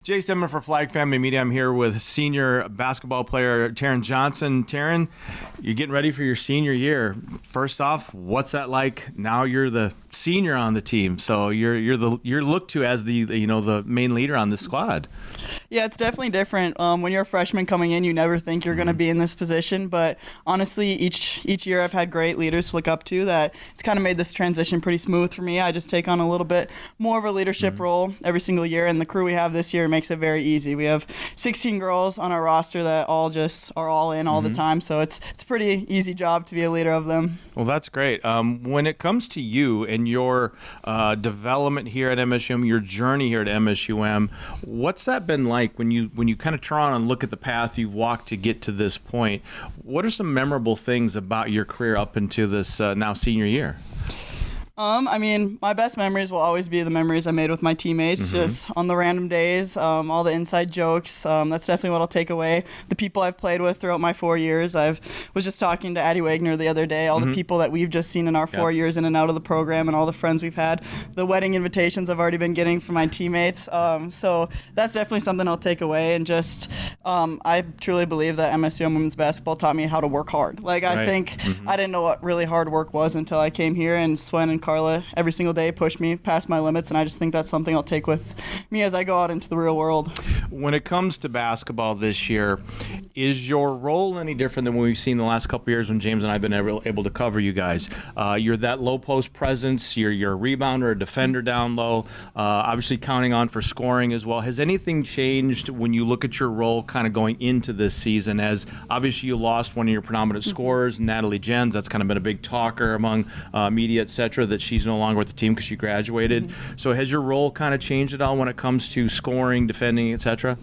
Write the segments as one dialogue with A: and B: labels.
A: Jace Denman for Flag Family Media. I'm here with senior basketball player Terryn Johnson. Terryn, you're getting ready for your senior year. First off, what's that like? Now you're the senior on the team, so you're looked to as the main leader on the squad.
B: Yeah, it's definitely different. When you're a freshman coming in, you never think you're going to be in this position. But honestly, each year I've had great leaders to look up to. That it's kind of made this transition pretty smooth for me. I just take on a little bit more of a leadership role every single year, and the crew we have this year makes it very easy. We have 16 girls on our roster that all just are all in all the time, so it's a pretty easy job to be a leader of them.
A: Well, that's great. When it comes to you and your development here at MSUM, your journey here at MSUM, what's that been like when you kind of turn on and look at the path you've walked to get to this point? What are some memorable things about your career up into this now senior year?
B: I mean, my best memories will always be the memories I made with my teammates, just on the random days, all the inside jokes. That's definitely what I'll take away. The people I've played with throughout my 4 years. I was just talking to Addie Wagner the other day, all the people that we've just seen in our 4 years in and out of the program, and all the friends we've had. The wedding invitations I've already been getting from my teammates. So that's definitely something I'll take away. And just, I truly believe that MSUM women's basketball taught me how to work hard. I think I didn't know what really hard work was until I came here, and Swen and Carla every single day pushed me past my limits, and I just think that's something I'll take with me as I go out into the real world.
A: When it comes to basketball this year, is your role any different than what we've seen the last couple of years when James and I have been able to cover you guys? You're that low post presence, you're a rebounder, a defender down low, obviously counting on for scoring as well. Has anything changed when you look at your role kind of going into this season, as obviously you lost one of your predominant scorers, Natalie Jens? That's kind of been a big talker among media, etc., that she's no longer with the team because she graduated. So has your role kind of changed at all when it comes to scoring, defending, etc.?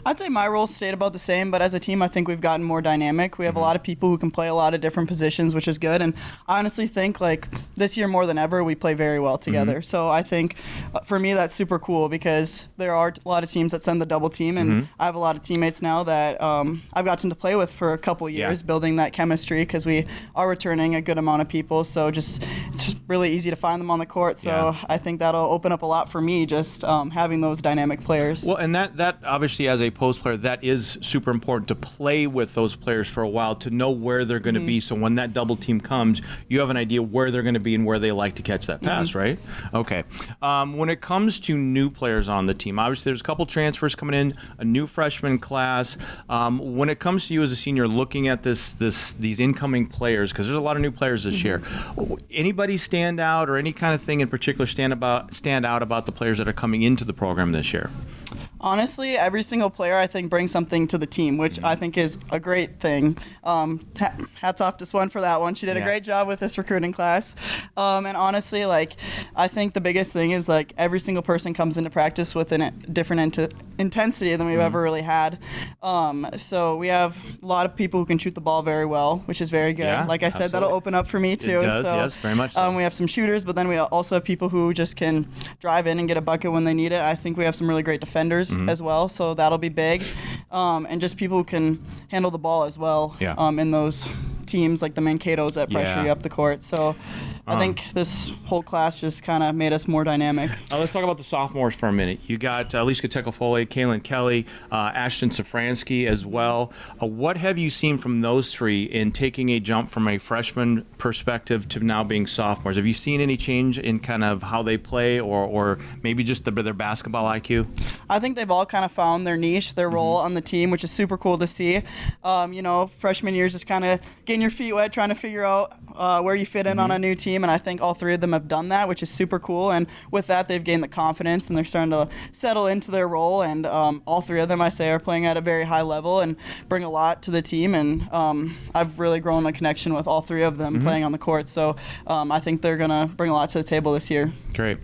B: I'd say my role stayed about the same, but as a team I think we've gotten more dynamic. We have a lot of people who can play a lot of different positions, which is good, and I honestly think this year more than ever we play very well together. So I think for me that's super cool, because there are a lot of teams that send the double team, and I have a lot of teammates now that I've gotten to play with for a couple years, building that chemistry, because we are returning a good amount of people, so it's really easy to find them on the court. So I think that'll open up a lot for me, just having those dynamic players.
A: Well, and that obviously, as a post player, that is super important to play with those players for a while, to know where they're going to be, so when that double team comes, you have an idea where they're going to be and where they like to catch that pass, right? Okay. When it comes to new players on the team, obviously there's a couple transfers coming in, a new freshman class. When it comes to you as a senior, looking at these incoming players, because there's a lot of new players this year, anybody stand out, or any kind of thing in particular stand out about the players that are coming into the program this year?
B: Honestly, every single player I think brings something to the team, which I think is a great thing. Hats off to Swan for that one. She did a great job with this recruiting class. And honestly, I think the biggest thing is every single person comes into practice with a different intensity than we've ever really had. So we have a lot of people who can shoot the ball very well, which is very good. Like I said, that'll open up for me too.
A: It does, yes, very much so.
B: We have some shooters, but then we also have people who just can drive in and get a bucket when they need it. I think we have some really great defenders as well, so that'll be big. And just people who can handle the ball as well in those teams, like the Mankato's that pressure you up the court. So I think this whole class just kind of made us more dynamic.
A: Let's talk about the sophomores for a minute. You got Alicia Tekafole, Kaylin Kelly, Ashton Safransky as well. What have you seen from those three in taking a jump from a freshman perspective to now being sophomores? Have you seen any change in kind of how they play, or maybe just their basketball IQ?
B: I think they've all kind of found their niche, their role on the team, which is super cool to see. Freshman year is just kind of getting your feet wet, trying to figure out where you fit in on a new team, and I think all three of them have done that, which is super cool. And with that, they've gained the confidence, and they're starting to settle into their role. And all three of them, I say, are playing at a very high level and bring a lot to the team. And I've really grown a connection with all three of them playing on the court. So I think they're going to bring a lot to the table this year.
A: Great.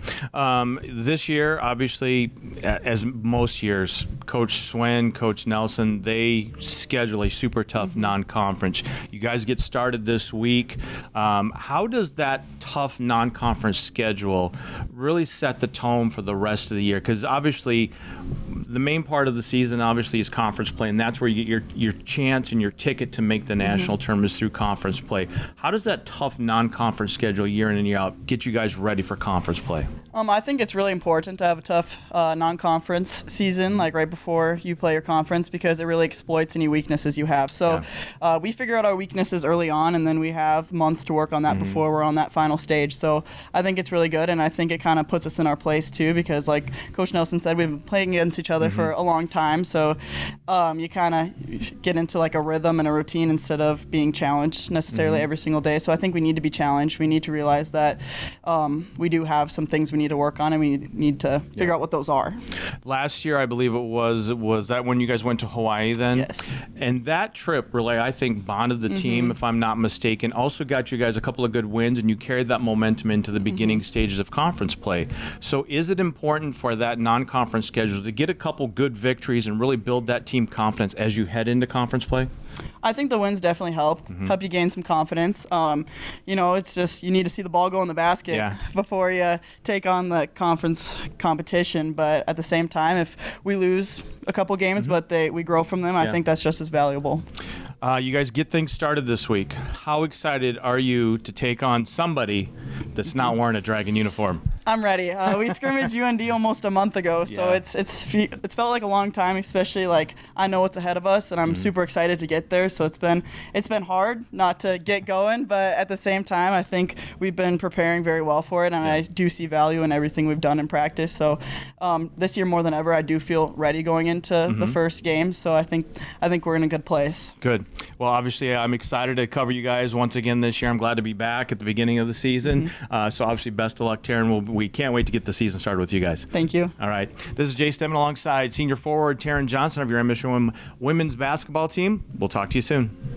A: This year, obviously, as most years, Coach Swen, Coach Nelson, they schedule a super tough non-conference. You guys get started this week. How does that tough non-conference schedule really set the tone for the rest of the year? Because obviously the main part of the season obviously is conference play, and that's where you get your chance and your ticket to make the national tournaments through conference play. How does that tough non-conference schedule year in and year out get you guys ready for conference play?
B: I think it's really important to have a tough non-conference season, like right before you play your conference, because it really exploits any weaknesses you have. So we figure out our weaknesses early on, and then we have months to work on that before we're on that final stage. So I think it's really good, and I think it kind of puts us in our place too, because like Coach Nelson said, we've been playing against each other for a long time. So you kind of get into like a rhythm and a routine instead of being challenged necessarily every single day. So I think we need to be challenged. We need to realize that we do have some things we need to work on, and we need to figure out what those are.
A: Last year, I believe it was that when you guys went to Hawaii then?
B: Yes.
A: And that trip really, I think, bonded the team, if I'm not mistaken. Also got you guys a couple of good wins, and you carried that momentum into the beginning stages of conference play. So is it important for that non-conference schedule to get a couple good victories and really build that team confidence as you head into conference play?
B: I think the wins definitely help you gain some confidence. It's just you need to see the ball go in the basket before you take on the conference competition. But at the same time, if we lose a couple games, but we grow from them, I think that's just as valuable.
A: You guys get things started this week. How excited are you to take on somebody that's not wearing a Dragon uniform?
B: I'm ready. We scrimmaged UND almost a month ago, so it's felt like a long time. Especially like I know what's ahead of us, and I'm super excited to get there. So it's been hard not to get going, but at the same time, I think we've been preparing very well for it, and I do see value in everything we've done in practice. So this year more than ever, I do feel ready going into the first game. So I think we're in a good place.
A: Good. Well, obviously, I'm excited to cover you guys once again this year. I'm glad to be back at the beginning of the season. So obviously, best of luck, Terryn. We can't wait to get the season started with you guys.
B: Thank you.
A: All right. This is Jace Denman alongside senior forward Terryn Johnson of your MSUM women's basketball team. We'll talk to you soon.